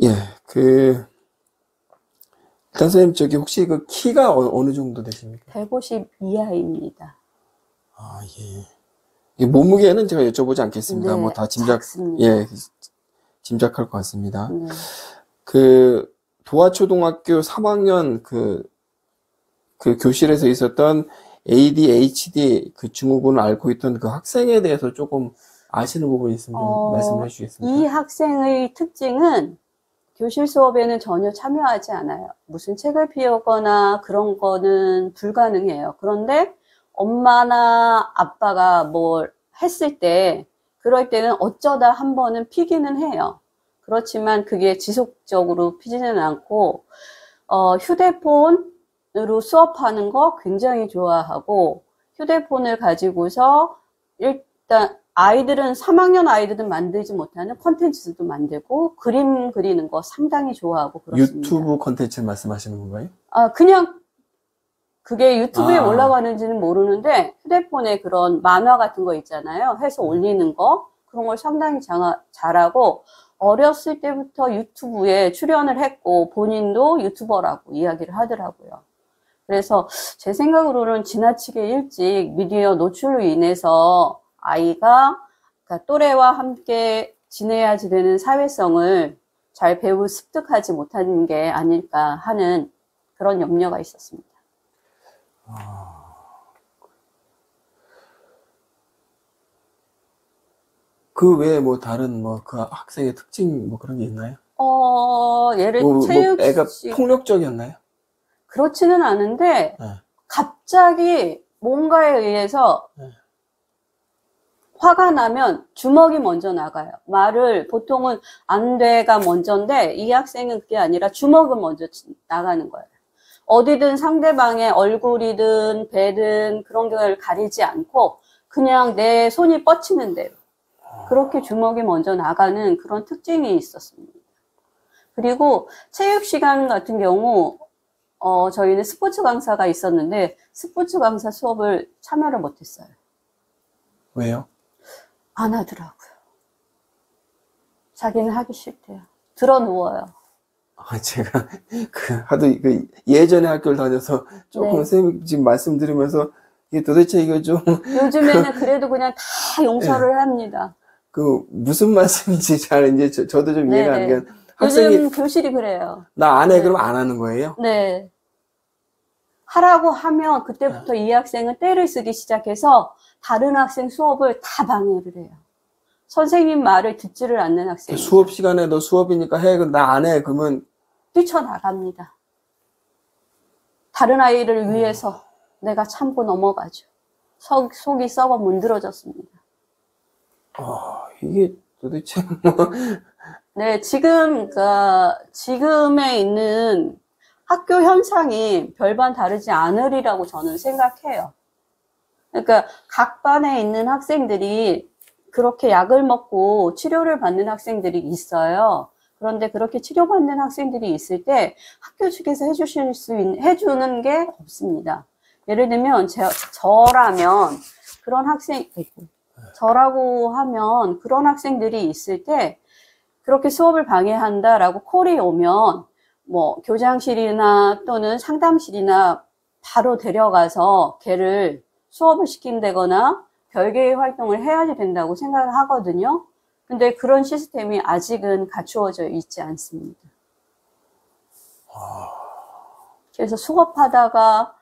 예, 일단 선생님, 저기 혹시 그 키가 어느 정도 되십니까? 150 이하입니다. 아, 예. 이 몸무게는 제가 여쭤보지 않겠습니다. 네, 뭐 다 작습니다. 예, 짐작할 것 같습니다. 네. 도화초등학교 3학년 그 교실에서 있었던 ADHD 그 증후군을 앓고 있던 그 학생에 대해서 조금 아시는 부분이 있으면 좀 말씀을 해주시겠습니까? 이 학생의 특징은 교실 수업에는 전혀 참여하지 않아요. 무슨 책을 피우거나 그런 거는 불가능해요. 그런데 엄마나 아빠가 뭘 했을 때, 그럴 때는 어쩌다 한 번은 피기는 해요. 그렇지만 그게 지속적으로 피지는 않고, 휴대폰으로 수업하는 거 굉장히 좋아하고, 휴대폰을 가지고서 일단 아이들은 3학년 아이들은 만들지 못하는 콘텐츠도 만들고 그림 그리는 거 상당히 좋아하고 그렇습니다. 유튜브 콘텐츠를 말씀하시는 건가요? 그냥 그게 유튜브에 올라가는지는 모르는데 휴대폰에 그런 만화 같은 거 있잖아요. 해서 올리는 거 그런 걸 상당히 잘하고 어렸을 때부터 유튜브에 출연을 했고 본인도 유튜버라고 이야기를 하더라고요. 그래서 제 생각으로는 지나치게 일찍 미디어 노출로 인해서 아이가 그러니까 또래와 함께 지내야지 되는 사회성을 잘 배우 습득하지 못하는 게 아닐까 하는 그런 염려가 있었습니다. 그 외에 뭐 다른 그 학생의 특징 뭐 그런 게 있나요? 얘를 애가 폭력적이었나요? 그렇지는 않은데 네. 갑자기 뭔가에 의해서 화가 나면 주먹이 먼저 나가요. 말을 보통은 안 돼가 먼저인데 이 학생은 그게 아니라 주먹은 먼저 나가는 거예요. 어디든 상대방의 얼굴이든 배든 그런 걸 가리지 않고 그냥 내 손이 뻗치는 대로 그렇게 주먹이 먼저 나가는 그런 특징이 있었습니다. 그리고 체육 시간 같은 경우 저희는 스포츠 강사가 있었는데 스포츠 강사 수업을 참여를 못했어요. 왜요? 안 하더라고요. 자기는 하기 싫대요. 들어 누워요. 제가 하도 예전에 학교를 다녀서 조금 네. 선생님 지금 말씀 들으면서 이게 도대체 이거 좀 요즘에는 그래도 그냥 다 용서를 합니다. 무슨 말씀인지 잘 이제 저도 좀 이해가 안 가는. 요즘 교실이 그래요. 나 안 해 그러면 안 하는 거예요? 네. 하라고 하면 그때부터 이 학생은 떼를 쓰기 시작해서 다른 학생 수업을 다 방해를 해요. 선생님 말을 듣지를 않는 학생. 수업 시간에 너 수업이니까 해. 나 안 해. 그러면 뛰쳐나갑니다. 다른 아이를 위해서 내가 참고 넘어가죠. 속이 썩어 문드러졌습니다. 이게 도대체 네, 지금에 있는 학교 현상이 별반 다르지 않으리라고 저는 생각해요. 그러니까 각 반에 있는 학생들이 그렇게 약을 먹고 치료를 받는 학생들이 있어요. 그런데 그렇게 치료받는 학생들이 있을 때 학교 측에서 해주는 게 없습니다. 예를 들면 저라고 하면 그런 학생들이 있을 때 그렇게 수업을 방해한다라고 콜이 오면 뭐 교장실이나 또는 상담실이나 바로 데려가서 걔를 수업을 시킨다거나 별개의 활동을 해야지 된다고 생각을 하거든요. 근데 그런 시스템이 아직은 갖추어져 있지 않습니다. 그래서 수업하다가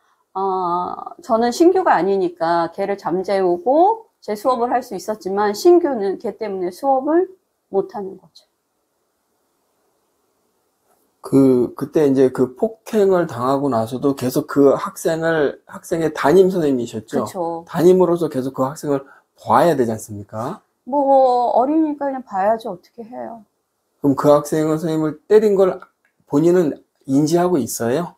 저는 신규가 아니니까 걔를 잠재우고 제 수업을 할 수 있었지만 신규는 걔 때문에 수업을 못하는 거죠. 그때 이제 그 폭행을 당하고 나서도 계속 그 학생의 담임 선생님이셨죠? 그쵸. 담임으로서 계속 그 학생을 봐야 되지 않습니까? 뭐 어리니까 그냥 봐야지 어떻게 해요. 그럼 그 학생은 선생님을 때린 걸 본인은 인지하고 있어요?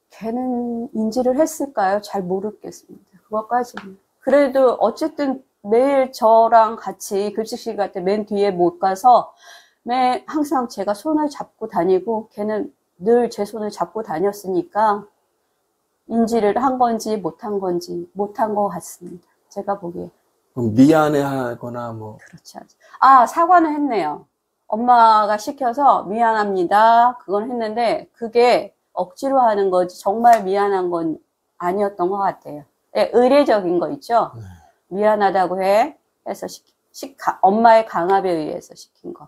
걔는 인지를 했을까요? 잘 모르겠습니다. 그것까지는. 그래도 어쨌든 매일 저랑 같이 급식실 갈 때 맨 뒤에 못 가서 항상 제가 손을 잡고 다니고 걔는 늘 제 손을 잡고 다녔으니까 인지를 한 건지 못한 건지 못한 것 같습니다. 제가 보기에. 그럼 미안해 하거나 뭐. 그렇지 않죠. 사과는 했네요. 엄마가 시켜서 미안합니다. 그건 했는데 그게 억지로 하는 거지 정말 미안한 건 아니었던 것 같아요. 예, 의례적인 거 있죠? 미안하다고 해서 엄마의 강압에 의해서 시킨 거.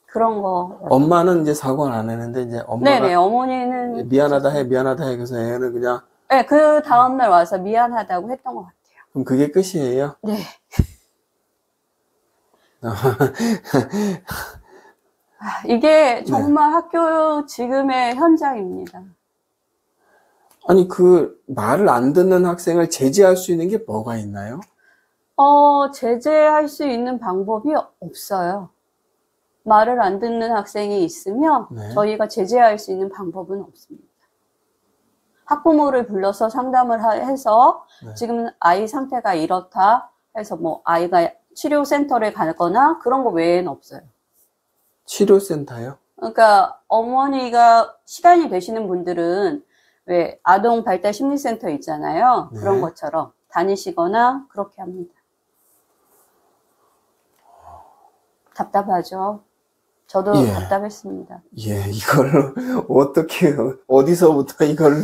그런 거. 엄마는 이제 사과는 안 했는데, 이제 네네, 엄마가 어머니는. 미안하다 해, 미안하다 해. 그래서 애는 그냥, 네, 그 다음날 와서 미안하다고 했던 것 같아요. 그럼 그게 끝이에요? 네. 이게 정말 학교 지금의 현장입니다. 아니, 그 말을 안 듣는 학생을 제지할 수 있는 게 뭐가 있나요? 제재할 수 있는 방법이 없어요. 말을 안 듣는 학생이 있으면 네. 저희가 제재할 수 있는 방법은 없습니다. 학부모를 불러서 상담을 해서 네. 지금 아이 상태가 이렇다 해서 뭐 아이가 치료센터를 가거나 그런 거 외에는 없어요. 치료센터요? 그러니까 어머니가 시간이 되시는 분들은 왜 아동 발달 심리센터 있잖아요. 네. 그런 것처럼 다니시거나 그렇게 합니다. 답답하죠. 저도 예. 답답했습니다. 예, 이걸 어떻게, 어디서부터 이걸.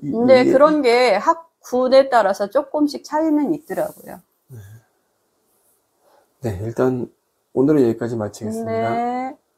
근데 그런 게 학군에 따라서 조금씩 차이는 있더라고요. 네, 일단 오늘은 여기까지 마치겠습니다. 네.